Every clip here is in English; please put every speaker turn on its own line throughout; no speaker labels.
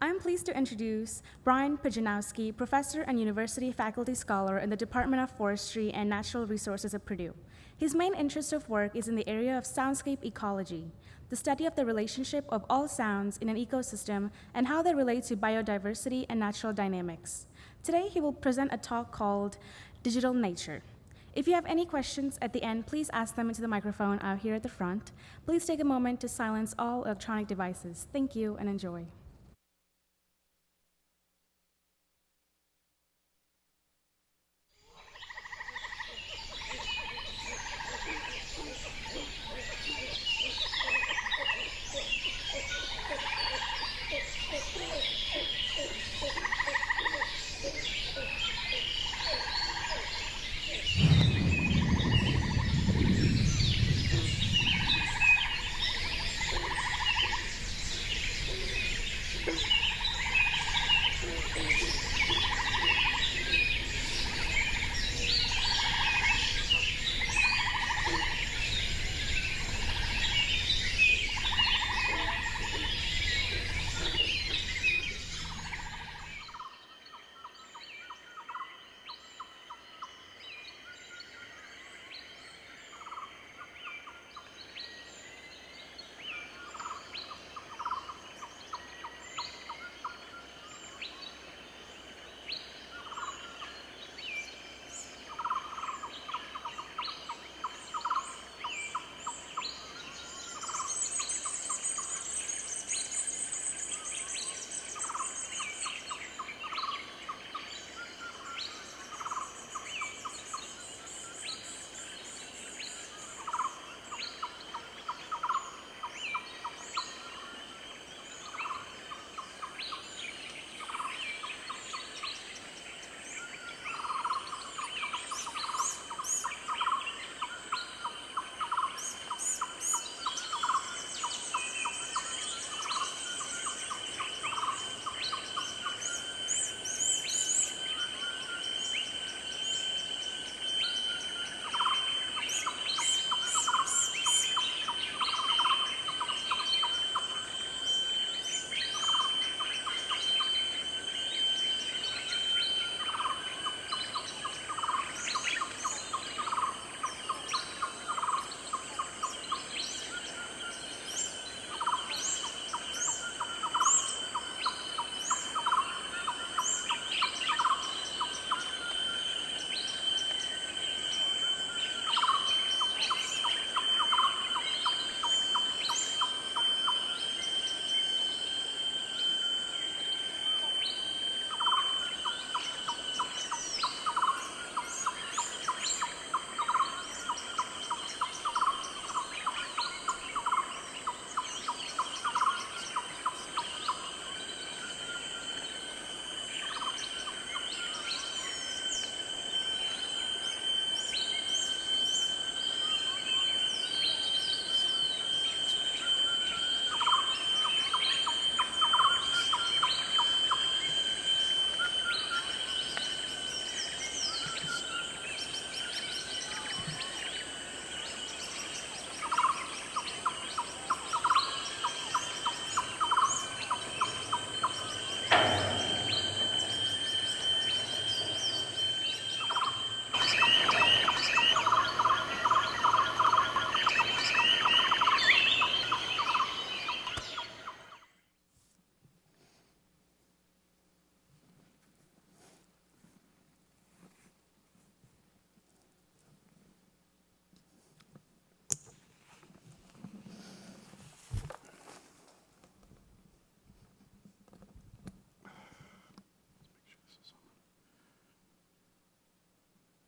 I'm pleased to introduce Brian Pajanowski, professor and university faculty scholar in the Department of Forestry and Natural Resources at Purdue. His main interest of work is in the area of soundscape ecology, the study of the relationship of all sounds in an ecosystem and how they relate to biodiversity and natural dynamics. Today, he will present a talk called Digital Nature. If you have any questions at the end, please ask them into the microphone out here at the front. Please take a moment to silence all electronic devices. Thank you and enjoy.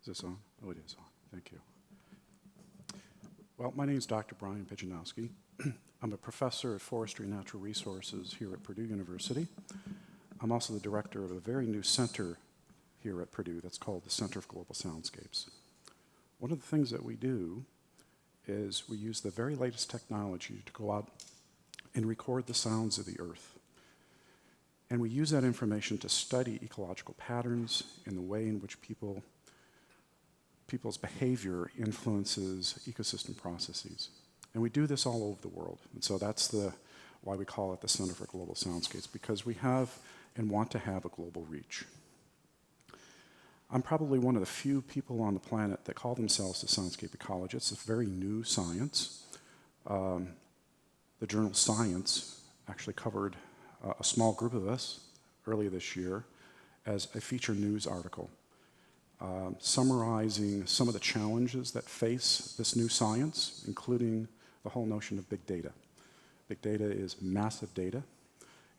Is this on? Oh, it is on. Thank you. Well, my name is Dr. Brian Pajanowski. I'm a professor of forestry and natural resources here at Purdue University. I'm also the director of a very new center here at Purdue that's called the Center for Global Soundscapes. One of the things that we do is we use the very latest technology to go out and record the sounds of the earth. And we use that information to study ecological patterns and the way in which people's behavior influences ecosystem processes. And we do this all over the world. And so that's why we call it the Center for Global Soundscapes, because we have and want to have a global reach. I'm probably one of the few people on the planet that call themselves the soundscape ecologists. It's a very new science. The journal Science actually covered a small group of us earlier this year as a feature news article, summarizing some of the challenges that face this new science, including the whole notion of big data. Big data is massive data,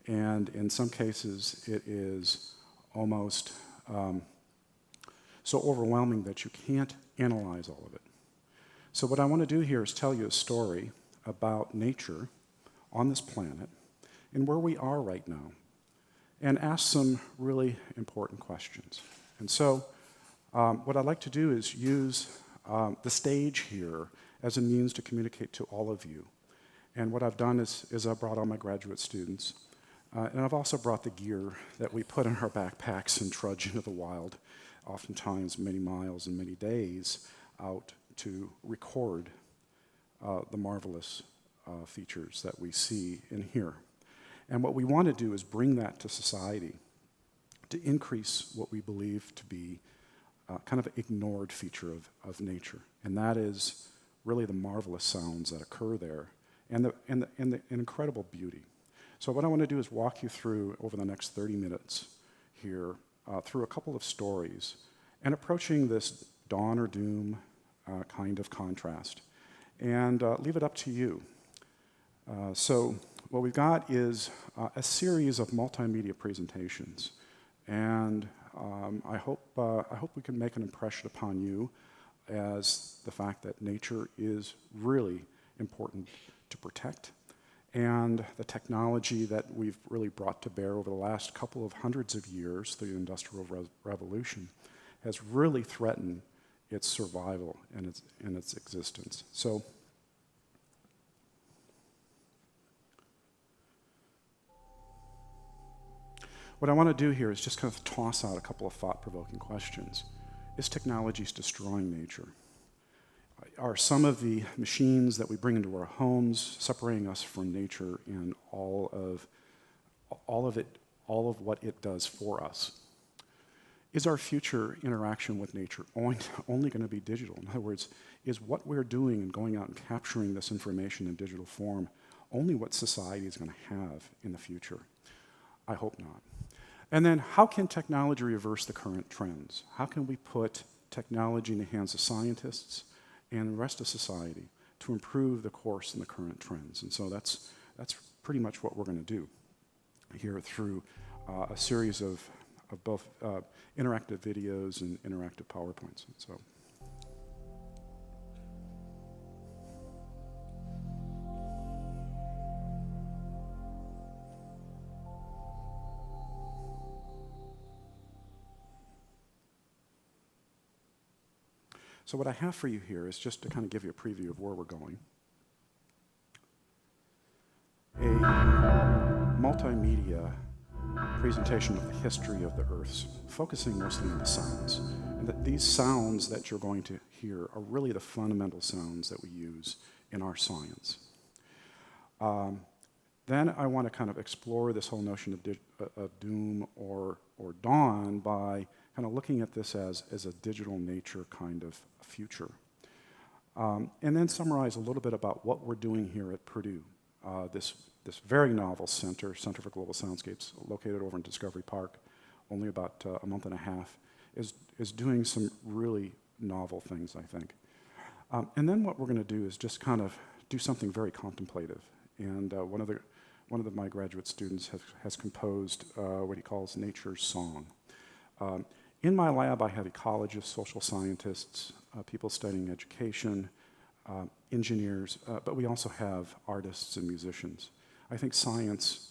and in some cases it is almost so overwhelming that you can't analyze all of it. So what I want to do here is tell you a story about nature on this planet and where we are right now, and ask some really important questions. And so what I'd like to do is use the stage here as a means to communicate to all of you. And what I've done is I've brought all my graduate students, and I've also brought the gear that we put in our backpacks and trudge into the wild, oftentimes many miles and many days out to record the marvelous features that we see and hear. And what we want to do is bring that to society to increase what we believe to be kind of an ignored feature of nature. And that is really the marvelous sounds that occur there and the incredible beauty. So what I want to do is walk you through, over the next 30 minutes here, through a couple of stories and approaching this dawn or doom kind of contrast. And leave it up to you. So what we've got is a series of multimedia presentations, and I hope we can make an impression upon you as the fact that nature is really important to protect, and the technology that we've really brought to bear over the last couple of hundreds of years through the Industrial Revolution has really threatened its survival and its existence. So what I want to do here is just kind of toss out a couple of thought-provoking questions. Is technology destroying nature? Are some of the machines that we bring into our homes separating us from nature and all of what it does for us? Is our future interaction with nature only going to be digital? In other words, is what we're doing and going out and capturing this information in digital form only what society is going to have in the future? I hope not. And then, how can technology reverse the current trends? How can we put technology in the hands of scientists and the rest of society to improve the course and the current trends? And so that's pretty much what we're going to do here through a series of both interactive videos and interactive PowerPoints. And so. So what I have for you here is just to kind of give you a preview of where we're going. A multimedia presentation of the history of the Earth, focusing mostly on the sounds. And that these sounds that you're going to hear are really the fundamental sounds that we use in our science. Then I want to kind of explore this whole notion of doom or dawn by kind of looking at this as a digital nature kind of future. And then summarize a little bit about what we're doing here at Purdue. This very novel Center for Global Soundscapes, located over in Discovery Park, only about a month and a half, is doing some really novel things, I think. And then what we're going to do is just kind of do something very contemplative. And one of my graduate students has composed what he calls Nature's Song. In my lab, I have ecologists, social scientists, people studying education, engineers, but we also have artists and musicians. I think science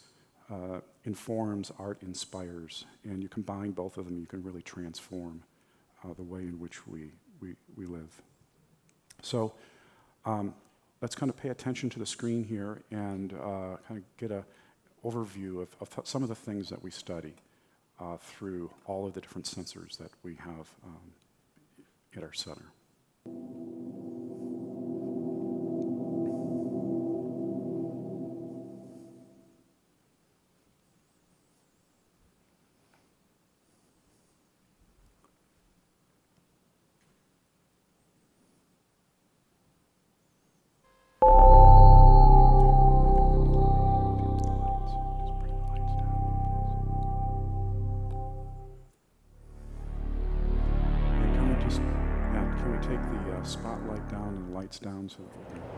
informs, art inspires, and you combine both of them, you can really transform the way in which we live. So let's kind of pay attention to the screen here and kind of get an overview of some of the things that we study through all of the different sensors that we have at our center. spotlight down and the lights down so that we can...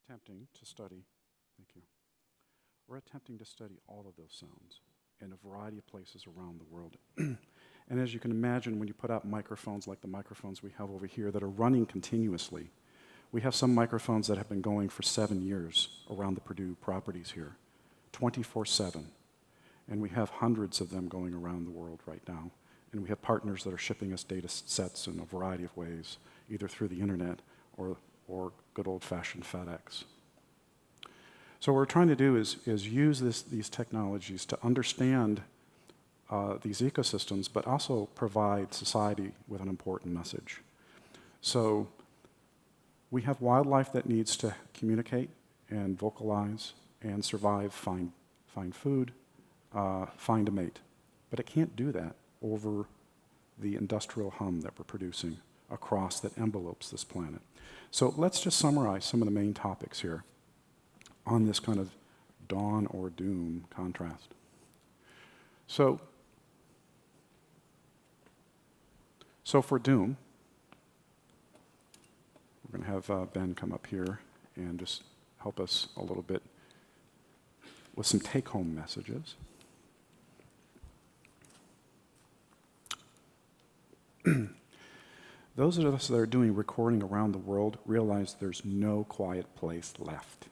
attempting to study, thank you, we're attempting to study all of those sounds in a variety of places around the world. And as you can imagine, when you put out microphones like the microphones we have over here that are running continuously, we have some microphones that have been going for 7 years around the Purdue properties here, 24/7. And we have hundreds of them going around the world right now. And we have partners that are shipping us data sets in a variety of ways, either through the internet or good old-fashioned FedEx. So what we're trying to do is use these technologies to understand these ecosystems, but also provide society with an important message. So we have wildlife that needs to communicate and vocalize and survive, find food, find a mate. But it can't do that over the industrial hum that we're producing across that envelopes this planet. So let's just summarize some of the main topics here on this kind of dawn or doom contrast. So for doom, we're going to have Ben come up here and just help us a little bit with some take-home messages. Those of us that are doing recording around the world realize there's no quiet place left.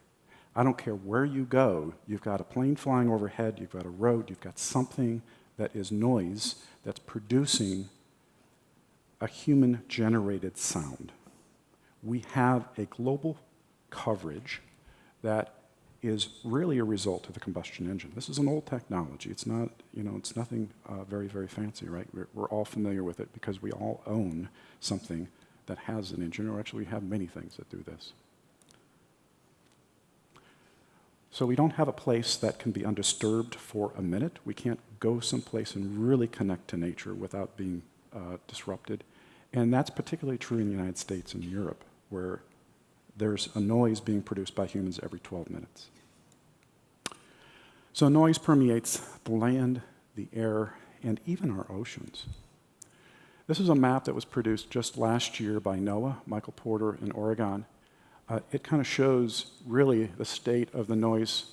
I don't care where you go, you've got a plane flying overhead, you've got a road, you've got something that is noise that's producing a human-generated sound. We have a global coverage that is really a result of the combustion engine. This is an old technology. It's not, it's nothing very, very fancy, right? We're all familiar with it because we all own something that has an engine, or actually we have many things that do this. So we don't have a place that can be undisturbed for a minute. We can't go someplace and really connect to nature without being disrupted. And that's particularly true in the United States and Europe, where there's a noise being produced by humans every 12 minutes. So noise permeates the land, the air, and even our oceans. This is a map that was produced just last year by NOAA, Michael Porter in Oregon. It kind of shows really the state of the noise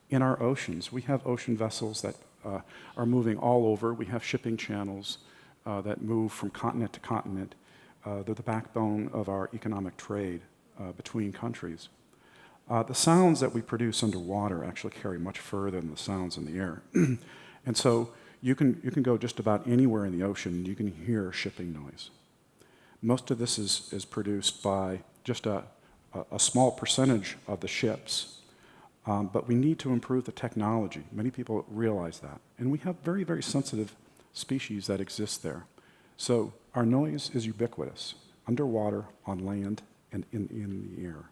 in our oceans. We have ocean vessels that are moving all over. We have shipping channels that move from continent to continent. They're the backbone of our economic trade between countries. The sounds that we produce underwater actually carry much further than the sounds in the air. And so you can go just about anywhere in the ocean and you can hear shipping noise. Most of this is produced by just a small percentage of the ships, but we need to improve the technology. Many people realize that. And we have very, very sensitive species that exist there. So our noise is ubiquitous, underwater, on land, and in the air.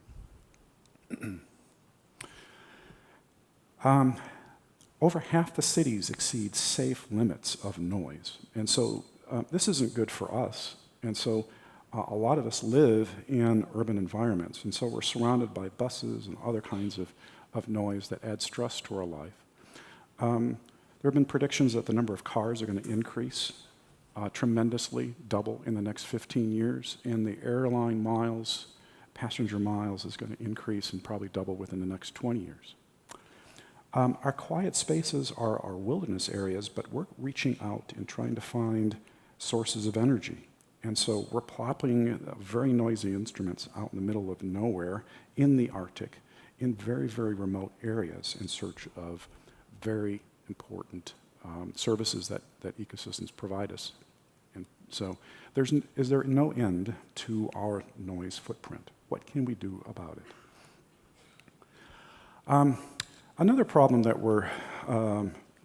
Over half the cities exceed safe limits of noise. And so this isn't good for us. And so a lot of us live in urban environments. And so we're surrounded by buses and other kinds of noise that add stress to our life. There have been predictions that the number of cars are going to increase tremendously, double in the next 15 years. And the airline miles, passenger miles, is going to increase and probably double within the next 20 years. Our quiet spaces are our wilderness areas, but we're reaching out and trying to find sources of energy. And so we're plopping very noisy instruments out in the middle of nowhere in the Arctic, in very, very remote areas in search of very important services that ecosystems provide us. And so is there no end to our noise footprint? What can we do about it? Another problem that we're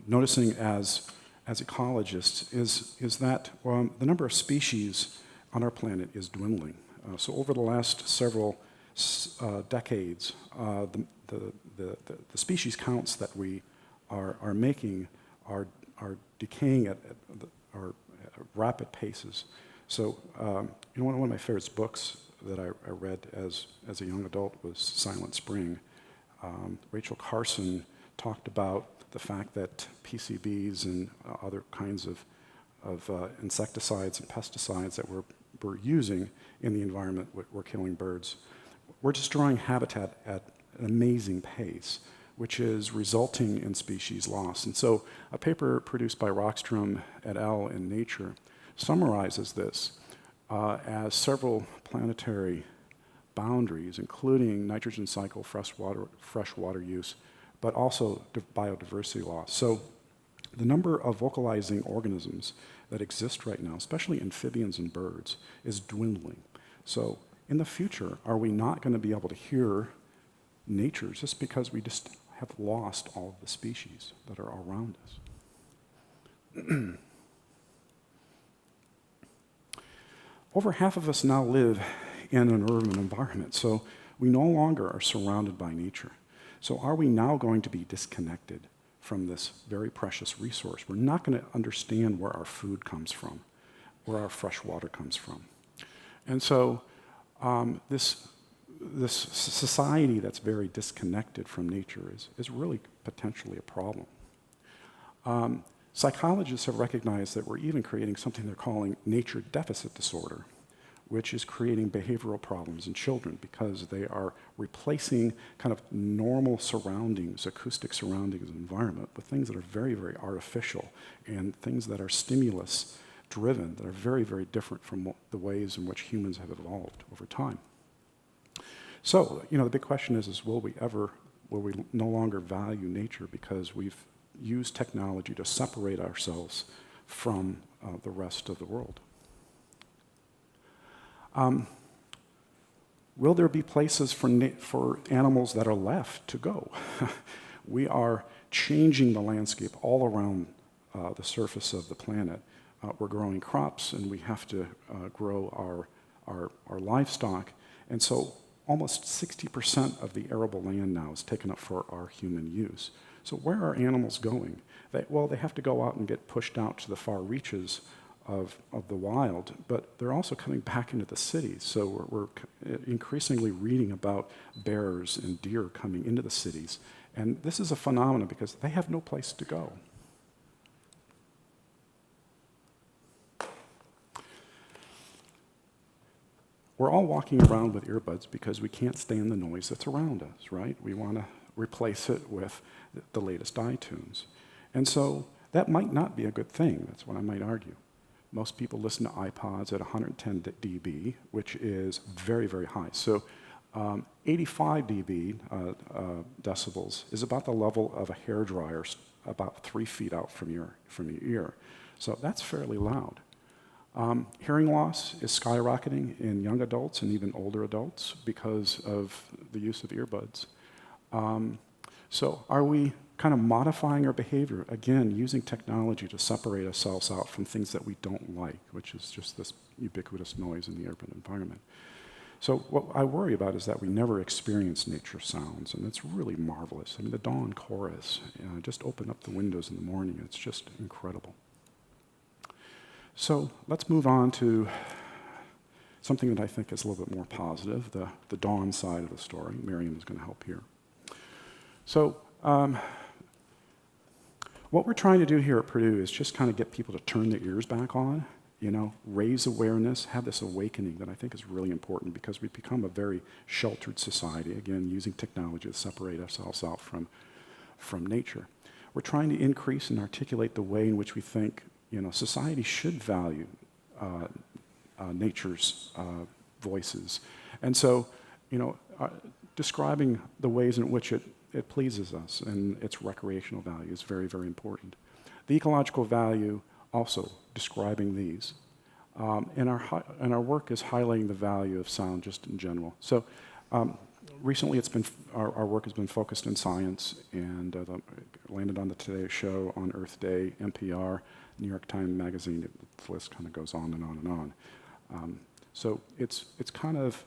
noticing as ecologists is that the number of species on our planet is dwindling. So over the last several decades, the species counts that we are making are decaying at rapid paces. So one of my favorite books that I read as a young adult was Silent Spring. Rachel Carson talked about the fact that PCBs and other kinds of insecticides and pesticides that we're using in the environment, we're killing birds. We're destroying habitat at an amazing pace, which is resulting in species loss. And so a paper produced by Rockstrom et al. In Nature summarizes this as several planetary boundaries, including nitrogen cycle, freshwater use, but also biodiversity loss. So the number of vocalizing organisms that exist right now, especially amphibians and birds, is dwindling. So in the future, are we not going to be able to hear nature just because we just have lost all of the species that are around us? Over half of us now live in an urban environment, so we no longer are surrounded by nature. So are we now going to be disconnected from this very precious resource? We're not going to understand where our food comes from, where our fresh water comes from. And so this society that's very disconnected from nature is really potentially a problem. Psychologists have recognized that we're even creating something they're calling nature deficit disorder, which is creating behavioral problems in children because they are replacing kind of normal surroundings, acoustic surroundings and environment with things that are very, very artificial and things that are stimulus driven, that are very, very different from the ways in which humans have evolved over time. So, the big question is will we no longer value nature because we've used technology to separate ourselves from the rest of the world? Will there be places for animals that are left to go? We are changing the landscape all around the surface of the planet. We're growing crops, and we have to grow our livestock. And so almost 60% of the arable land now is taken up for our human use. So where are animals going? They have to go out and get pushed out to the far reaches of the wild, but they're also coming back into the cities. So we're increasingly reading about bears and deer coming into the cities. And this is a phenomenon because they have no place to go. We're all walking around with earbuds because we can't stand the noise that's around us, right? We want to replace it with the latest iTunes. And so that might not be a good thing. That's what I might argue. Most people listen to iPods at 110 dB, which is very, very high. So 85 dB decibels is about the level of a hairdryer about 3 feet out from your ear. So that's fairly loud. Hearing loss is skyrocketing in young adults and even older adults because of the use of earbuds. So are we kind of modifying our behavior, again, using technology to separate ourselves out from things that we don't like, which is just this ubiquitous noise in the urban environment? So what I worry about is that we never experience nature sounds, and it's really marvelous. I mean, the dawn chorus, just open up the windows in the morning, it's just incredible. So let's move on to something that I think is a little bit more positive, the dawn side of the story. Miriam is going to help here. So what we're trying to do here at Purdue is just kind of get people to turn their ears back on, raise awareness, have this awakening that I think is really important because we've become a very sheltered society, again, using technology to separate ourselves out from nature. We're trying to increase and articulate the way in which we think society should value nature's voices. And so, describing the ways in which it pleases us and its recreational value is very, very important. The ecological value, also describing these. And our work is highlighting the value of sound just in general. So recently our work has been focused in science and landed on the Today Show, on Earth Day, NPR, New York Times Magazine. The list kind of goes on and on and on. So it's kind of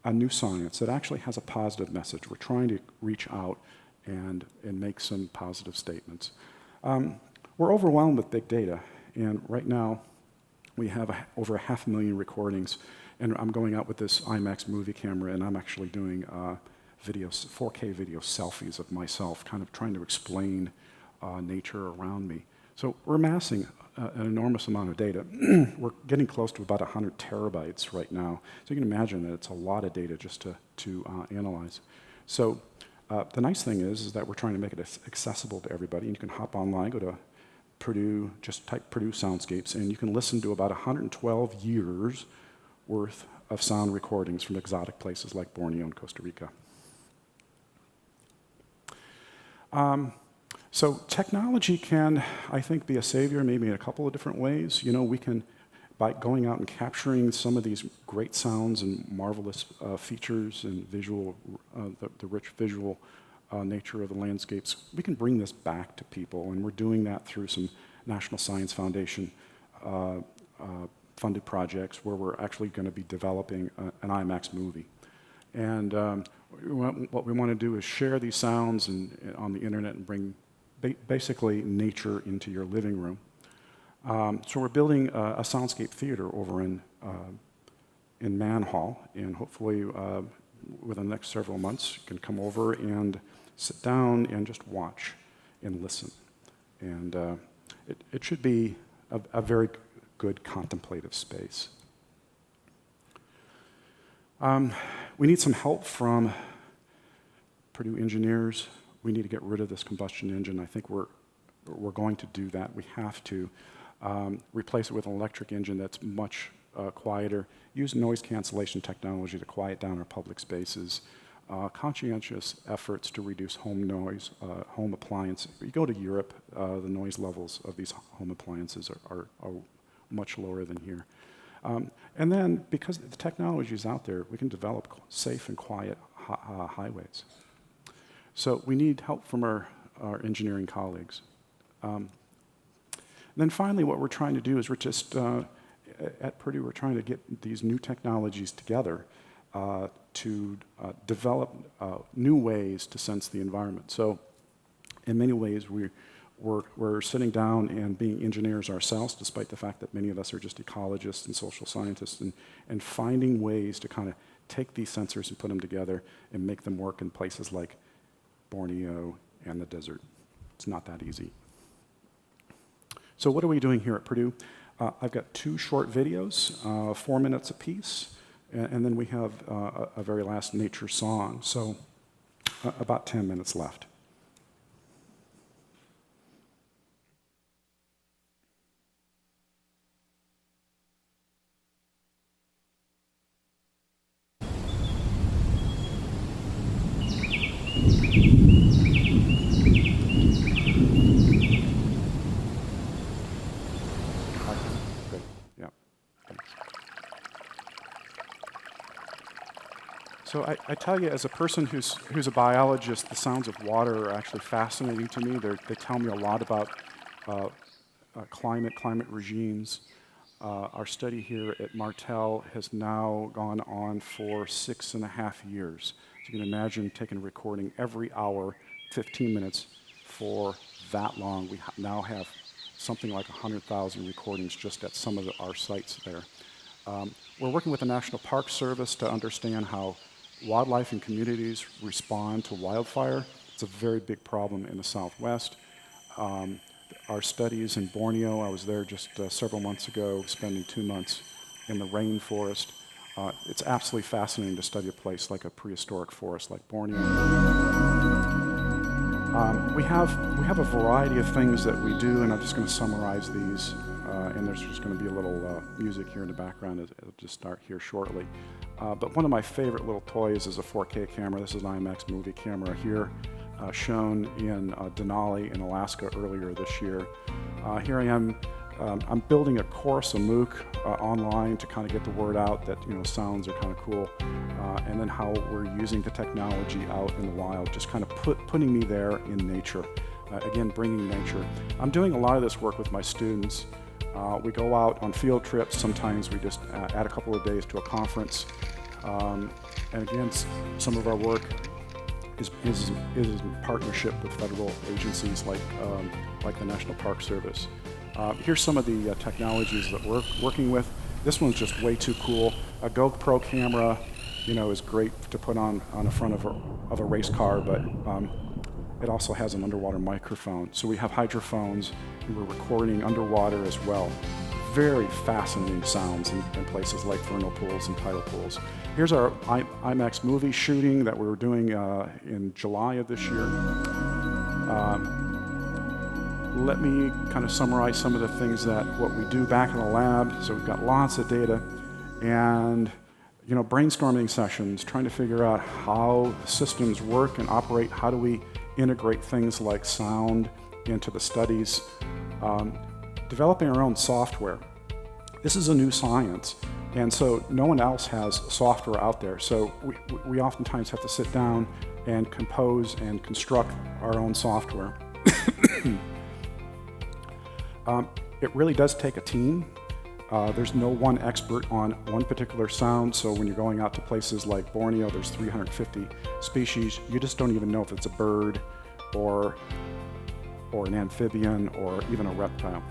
a new science that actually has a positive message. We're trying to reach out and make some positive statements. We're overwhelmed with big data, and right now we have over 500,000 recordings, and I'm going out with this IMAX movie camera, and I'm actually doing 4K video selfies of myself, kind of trying to explain nature around me. So we're amassing an enormous amount of data. We're getting close to about 100 terabytes right now. So you can imagine that it's a lot of data just to analyze. So the nice thing is that we're trying to make it accessible to everybody. And you can hop online, go to Purdue, just type Purdue Soundscapes, and you can listen to about 112 years worth of sound recordings from exotic places like Borneo and Costa Rica. So technology can, I think, be a savior maybe in a couple of different ways. You know, we can, by going out and capturing some of these great sounds and marvelous features and visual, the rich visual nature of the landscapes, we can bring this back to people, and we're doing that through some National Science Foundation funded projects where we're actually going to be developing an IMAX movie. And what we want to do is share these sounds on the internet and bring basically nature into your living room. So we're building a soundscape theater over in Man Hall, and hopefully within the next several months you can come over and sit down and just watch and listen. And it should be a very good contemplative space. We need some help from Purdue engineers. We need to get rid of this combustion engine. I think we're going to do that. We have to replace it with an electric engine that's much quieter. Use noise cancellation technology to quiet down our public spaces. Conscientious efforts to reduce home noise, home appliance. You go to Europe, the noise levels of these home appliances are much lower than here. And then, because the technology is out there, we can develop safe and quiet highways. So we need help from our engineering colleagues. And then finally, what we're trying to do is we're just, at Purdue, we're trying to get these new technologies together to develop new ways to sense the environment. So in many ways, we're sitting down and being engineers ourselves, despite the fact that many of us are just ecologists and social scientists, and finding ways to kind of take these sensors and put them together and make them work in places like Borneo and the desert. It's not that easy. So what are we doing here at Purdue? I've got 2 short videos, 4 minutes apiece, and then we have a very last nature song. So about 10 minutes left. Good. Yeah. Thanks. So I tell you, as a person who's a biologist, the sounds of water are actually fascinating to me. They tell me a lot about climate regimes. Our study here at Martell has now gone on for 6.5 years. So you can imagine taking a recording every hour, 15 minutes for that long. We now have something like 100,000 recordings just at some of our sites there. We're working with the National Park Service to understand how wildlife and communities respond to wildfire. It's a very big problem in the Southwest. Our studies in Borneo, I was there just several months ago, spending 2 months in the rainforest. It's absolutely fascinating to study a place like a prehistoric forest like Borneo. We have a variety of things that we do, and I'm just going to summarize these, and there's just going to be a little music here in the background. It'll just start here shortly. But one of my favorite little toys is a 4K camera. This is an IMAX movie camera here, shown in Denali in Alaska earlier this year. Here I am. I'm building a course, a MOOC, online to kind of get the word out that sounds are kind of cool, and then how we're using the technology out in the wild, just kind of putting me there in nature. Again, bringing nature. I'm doing a lot of this work with my students. We go out on field trips. Sometimes we just add a couple of days to a conference. And again, some of our work is in partnership with federal agencies like the National Park Service. Here's some of the technologies that we're working with. This one's just way too cool. A GoPro camera, is great to put on the front of a race car, but it also has an underwater microphone. So we have hydrophones, and we're recording underwater as well. Very fascinating sounds in places like vernal pools and tidal pools. Here's our IMAX movie shooting that we were doing in July of this year. Let me kind of summarize some of the things what we do back in the lab. So we've got lots of data and brainstorming sessions, trying to figure out how systems work and operate. How do we integrate things like sound into the studies? Developing our own software. This is a new science, and so no one else has software out there. So we oftentimes have to sit down and compose and construct our own software. It really does take a team. There's no one expert on one particular sound, so when you're going out to places like Borneo, there's 350 species. You just don't even know if it's a bird or an amphibian or even a reptile.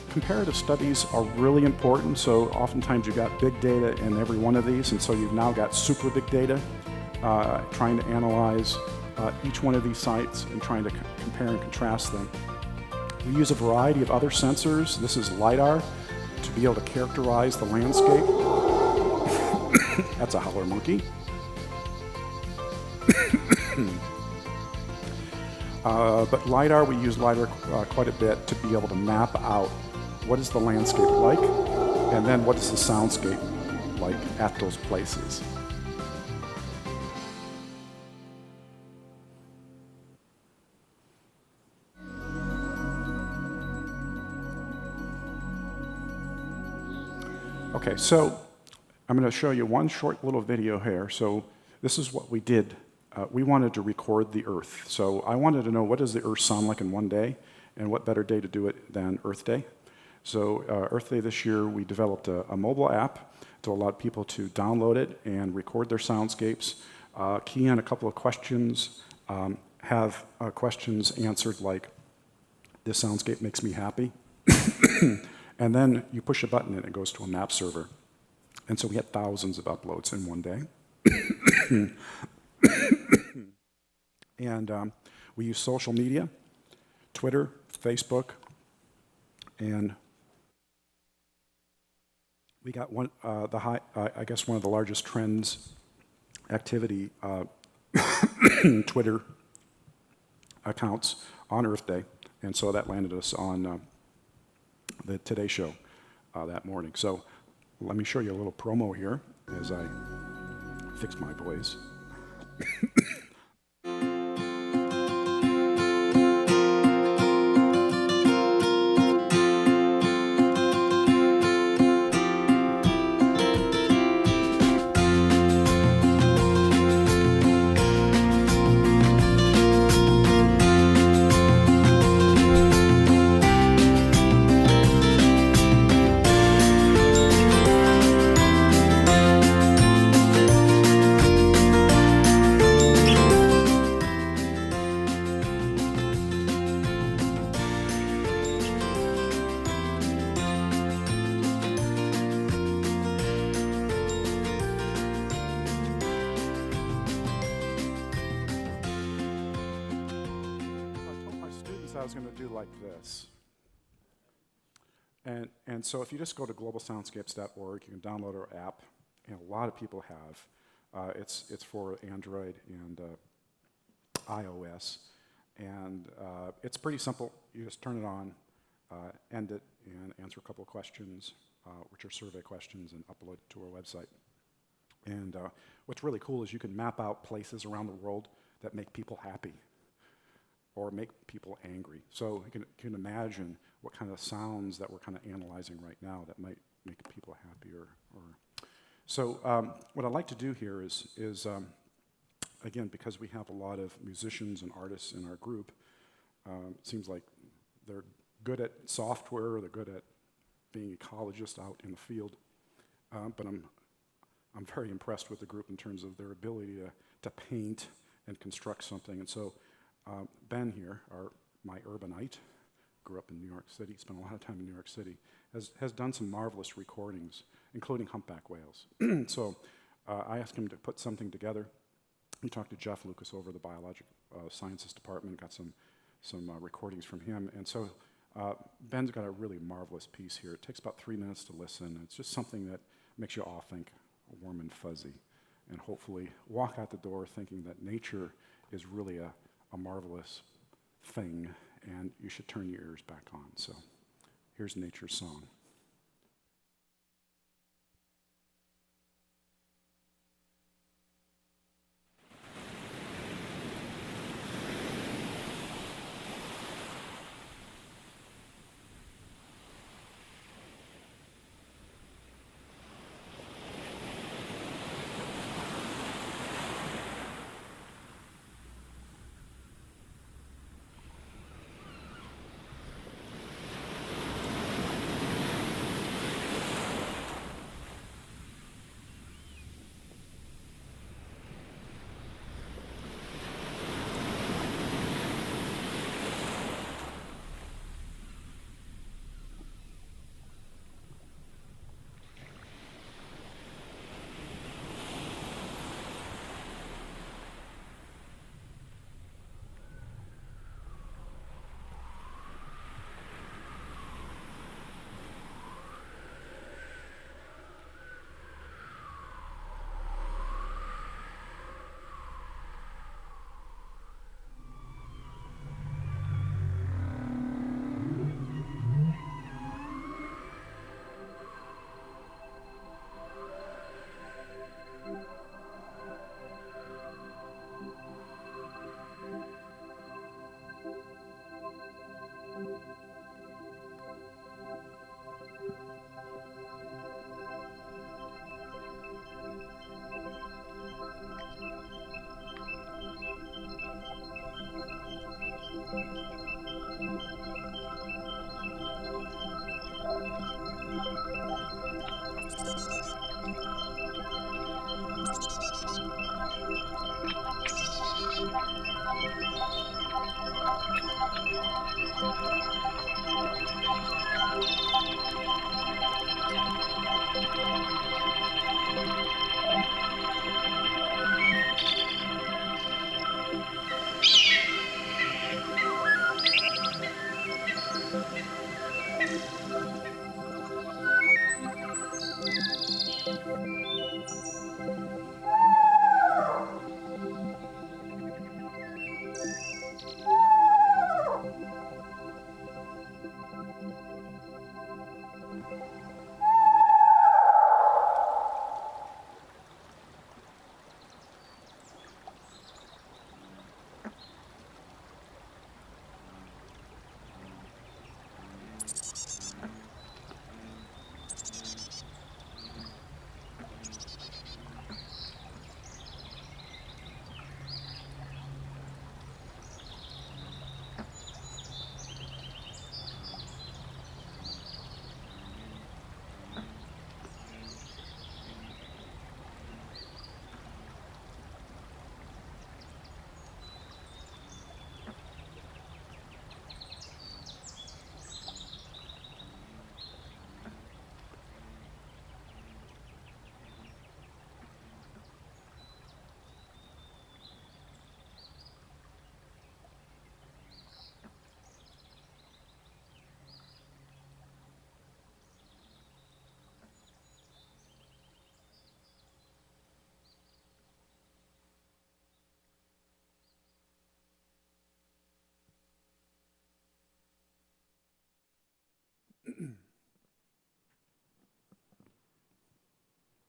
Comparative studies are really important, so oftentimes you've got big data in every one of these, and so you've now got super big data trying to analyze each one of these sites and trying to compare and contrast them. We use a variety of other sensors. This is LiDAR to be able to characterize the landscape. That's a howler monkey. But LiDAR, we use LiDAR quite a bit to be able to map out what is the landscape like, and then what is the soundscape like at those places. Okay, so I'm going to show you one short little video here. So this is what we did. We wanted to record the Earth. So I wanted to know, what does the Earth sound like in one day, and what better day to do it than Earth Day. So Earth Day this year, we developed a mobile app to allow people to download it and record their soundscapes, key in a couple of questions, have questions answered like, this soundscape makes me happy. And then you push a button and it goes to a map server. And so we had thousands of uploads in one day. And we use social media, Twitter, Facebook, and we got one, I guess one of the largest trends activity Twitter accounts on Earth Day. And so that landed us on the Today Show that morning. So let me show you a little promo here as I fix my voice. I was going to do like this. And so if you just go to globalsoundscapes.org, you can download our app, and a lot of people have. It's for Android and iOS, and it's pretty simple. You just turn it on, end it, and answer a couple of questions, which are survey questions, and upload it to our website. And what's really cool is you can map out places around the world that make people happy or make people angry. So you can imagine what kind of sounds that we're kind of analyzing right now that might make people happier. So what I'd like to do here is again, because we have a lot of musicians and artists in our group, it seems like they're good at software, they're good at being ecologists out in the field, but I'm very impressed with the group in terms of their ability to paint and construct something. And so Ben here, my urbanite, grew up in New York City, spent a lot of time in New York City, has done some marvelous recordings, including humpback whales. So I asked him to put something together, We talked to Jeff Lucas over the biological sciences department, got some recordings from him. And so Ben's got a really marvelous piece here. It takes about 3 minutes to listen. It's just something that makes you all think warm and fuzzy, and hopefully walk out the door thinking that nature is really a marvelous thing, and you should turn your ears back on. So here's nature's song.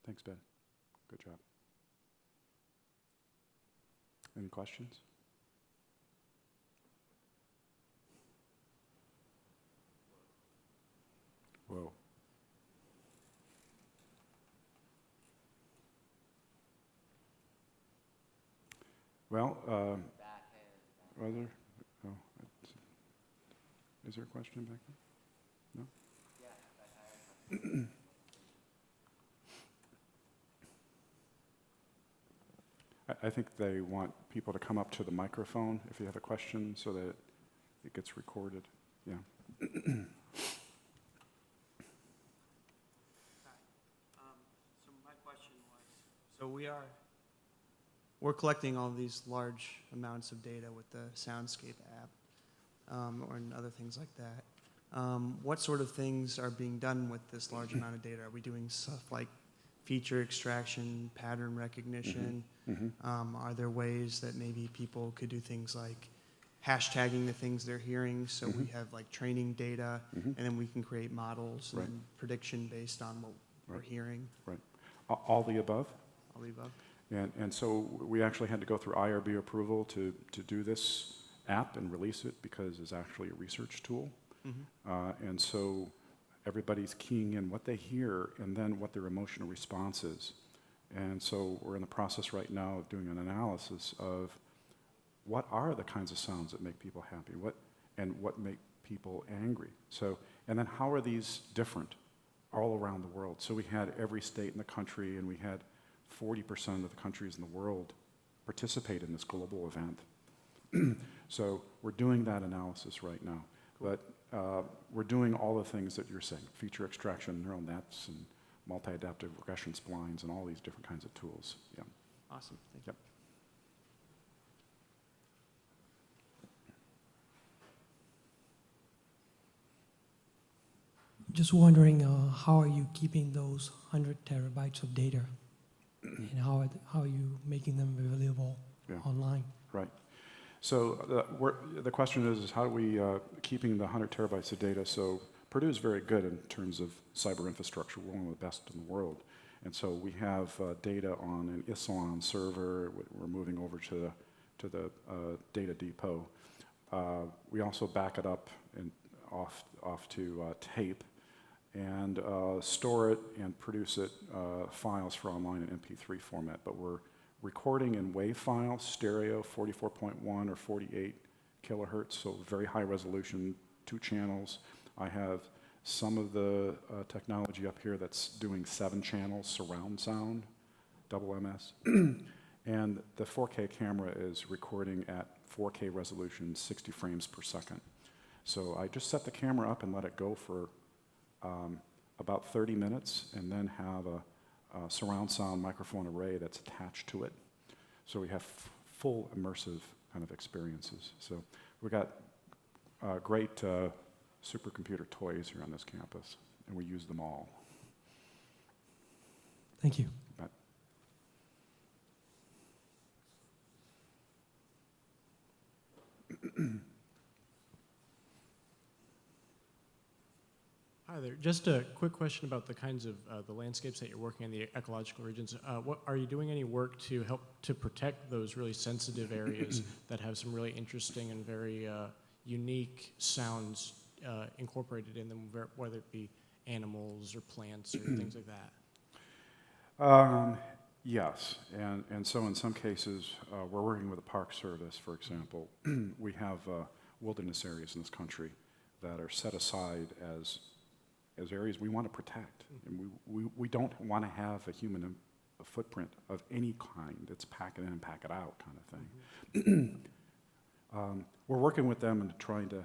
Thanks, Ben. Good job. Any questions? Whoa. Well, was there? Oh, is there a question back there? No? I think they want people to come up to the microphone if you have a question so that it gets recorded. Yeah.
So my question was, so we are we're collecting all these large amounts of data with the Soundscape app and other things like that. What sort of things are being done with this large amount of data? Are we doing stuff like feature extraction, pattern recognition? Are there ways that maybe people could do things like hashtagging the things they're hearing, so we have like training data, and then we can create models and prediction based on what we're hearing?
Right. All the above?
All the above.
And so we actually had to go through IRB approval to do this app and release it because it's actually a research tool. And so everybody's keying in what they hear and then what their emotional response is. And so we're in the process right now of doing an analysis of what are the kinds of sounds that make people happy, what make people angry. So, and then how are these different all around the world? So we had every state in the country, and we had 40% of the countries in the world participate in this global event. So we're doing that analysis right now. Cool. But we're doing all the things that you're saying, feature extraction, neural nets, and multi-adaptive regression splines, and all these different kinds of tools. Yeah.
Awesome. Thank you.
Yep.
Just wondering, how are you keeping those 100 terabytes of data, and how are you making them available online?
Right. So the question is how are we keeping the 100 terabytes of data? So Purdue is very good in terms of cyber infrastructure. We're one of the best in the world. And so we have data on an Isilon server. We're moving over to the data depot. We also back it up and off to tape, and store it and produce it files for online in MP3 format. But we're recording in WAV files, stereo, 44.1 or 48 kilohertz, so very high resolution, 2 channels. I have some of the technology up here that's doing 7 channels, surround sound, double MS. And the 4K camera is recording at 4K resolution, 60 frames per second. So I just set the camera up and let it go for about 30 minutes, and then have a surround sound microphone array that's attached to it. So we have full immersive kind of experiences. So we've got great supercomputer toys here on this campus, and we use them all.
Thank you.
But
Hi there. Just a quick question about the kinds of the landscapes that you're working in, the ecological regions. What are you doing any work to help to protect those really sensitive areas that have some really interesting and very unique sounds incorporated in them, whether it be animals or plants or things like that?
Yes, and so in some cases, we're working with the Park Service, for example. We have wilderness areas in this country that are set aside as areas we want to protect. And we don't want to have a human footprint of any kind. It's pack it in and pack it out kind of thing. We're working with them and trying to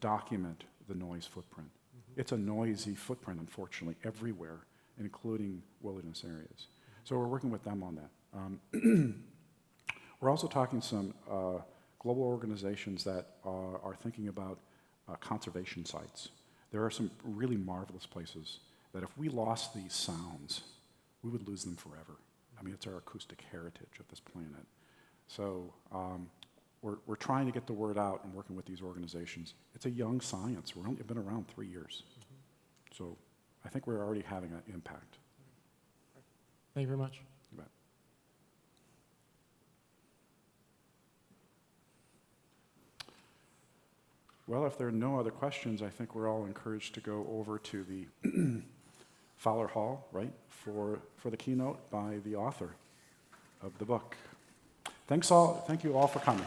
document the noise footprint. It's a noisy footprint, unfortunately, everywhere, including wilderness areas. So we're working with them on that. We're also talking to some global organizations that are thinking about conservation sites. There are some really marvelous places that if we lost these sounds, we would lose them forever. I mean, it's our acoustic heritage of this planet. So we're trying to get the word out and working with these organizations. It's a young science. We've only been around 3 years. So I think we're already having an impact.
Thank you very much.
You bet. Well, if there are no other questions, I think we're all encouraged to go over to the Fowler Hall, right, for the keynote by the author of the book. Thank you all for coming.